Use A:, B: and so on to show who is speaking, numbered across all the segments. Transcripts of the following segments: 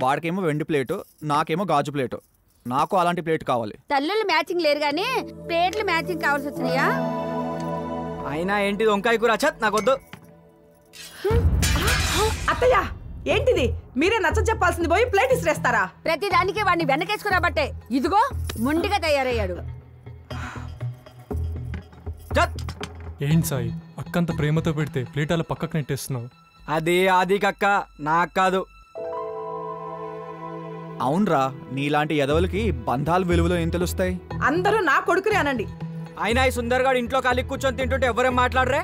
A: వాడికేమో వెండి ప్లేటు, నాకేమో గాజు ప్లేటు. నాకు అలాంటి ప్లేట్ కావాలి.
B: తల్లులు మ్యాచింగ్ లేరు గానీ ప్లేట్లు మ్యాచింగ్ కావాల్సి వచ్చినాయా?
C: అయినా ఏంటిది వంకాయ కూర? చత్ నాకొద్దు.
D: అత్తయ్య ఏంటిది? మీరే నచ్చ చెప్పాల్సింది పోయి ప్లేట్ ఇసిరేస్తారా?
B: ప్రతి దానికి వాడిని వెనకేసుకురాబట్టే ఇదిగో ముండిగా తయారయ్యాడు.
E: ఏంటి సాయి, అక్కంత ప్రేమతో పెడితే ప్లేట్ అలా పక్కకు నెట్టేస్తున్నావు?
C: అది ఆది కక్క, నాకు కాదు.
A: అవునరా, నీలాంటి ఎదవలకి బంధాలు విలువలు ఏం తెలుస్తాయి?
D: అందరూ నా కొడుకునే అనండి.
C: అయినా ఈ సుందర్గాడు ఇంట్లో ఖాళీ కూర్చొని తింటుంటే ఎవరేం మాట్లాడరే?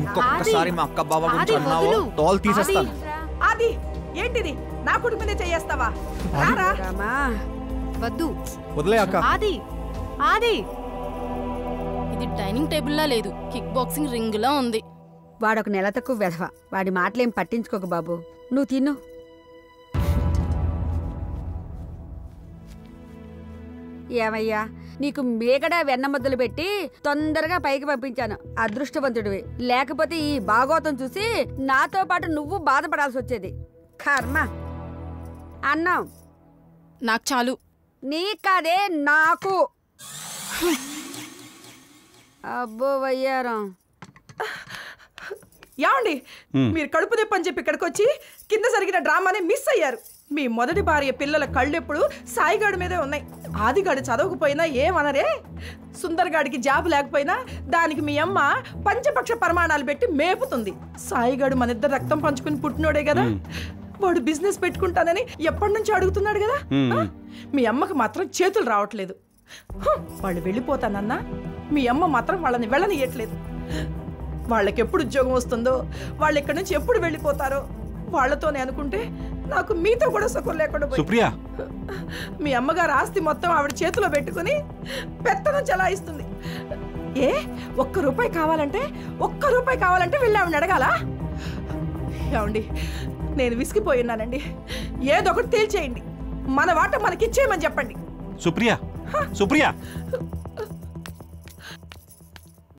A: ఇంకొకసారి మా అక్క బావ గురించి అన్నావో తోలు తీసేస్తాను.
D: ఆది ఏంటిది? నా కొడుకు మీదే చేయేస్తావా?
B: వద్దు
A: వదిలే అక్క.
F: ఆది ఆది ఇది డైనింగ్ టేబుల్ లా లేదు, కిక్ బాక్సింగ్ రింగ్ లా ఉంది.
B: వాడొక నెల తక్కువ వెధవ. వాడి మాటలేం పట్టించుకోక బాబు, నువ్వు తిను. ఏమయ్యా, నీకు మేకడ వెన్న ముద్దలు పెట్టి తొందరగా పైకి పంపించాను. అదృష్టవంతుడివి. లేకపోతే ఈ భాగవతం చూసి నాతో పాటు నువ్వు బాధపడాల్సి వచ్చేది. కర్మ. అన్నం
F: నాకు చాలు.
B: నీకు కాదే, నాకు. అబ్బో వయ్యారం.
D: ఏమండి, మీరు కడుపు తెప్పని చెప్పి ఇక్కడికి వచ్చి కింద జరిగిన డ్రామాని మిస్ అయ్యారు. మీ మొదటి భార్య పిల్లల కళ్ళెప్పుడు సాయిగాడి మీదే ఉన్నాయి. ఆదిగాడు చదవకపోయినా ఏమనరే. సుందర్గాడికి జాబ్ లేకపోయినా దానికి మీ అమ్మ పంచపక్ష ప్రమాణాలు పెట్టి మేపుతుంది. సాయిగాడు మన ఇద్దరు రక్తం పంచుకుని పుట్టినోడే కదా. వాడు బిజినెస్ పెట్టుకుంటానని ఎప్పటి నుంచి అడుగుతున్నాడు కదా. మీ అమ్మకి మాత్రం చేతులు రావట్లేదు. వాళ్ళు వెళ్ళిపోతానన్నా మీ అమ్మ మాత్రం వాళ్ళని వెళ్ళనియట్లేదు. వాళ్ళకెప్పుడు ఉద్యోగం వస్తుందో, వాళ్ళు ఇక్కడి నుంచి ఎప్పుడు వెళ్ళిపోతారో వాళ్ళతోనే అనుకుంటే నాకు మీతో కూడా సుఖం లేకుండా
G: సుప్రియ,
D: మీ అమ్మగారు ఆస్తి మొత్తం ఆవిడ చేతిలో పెట్టుకుని పెత్తనం చలాయిస్తుంది. ఒక్క రూపాయి కావాలంటే వెళ్ళి ఆవిడ అడగాల? ఏమండి, నేను విసిగిపోయినానండి. ఏదొకటి తేల్చేయండి. మన వాట మనకిచ్చేయమని చెప్పండి.
G: సుప్రియ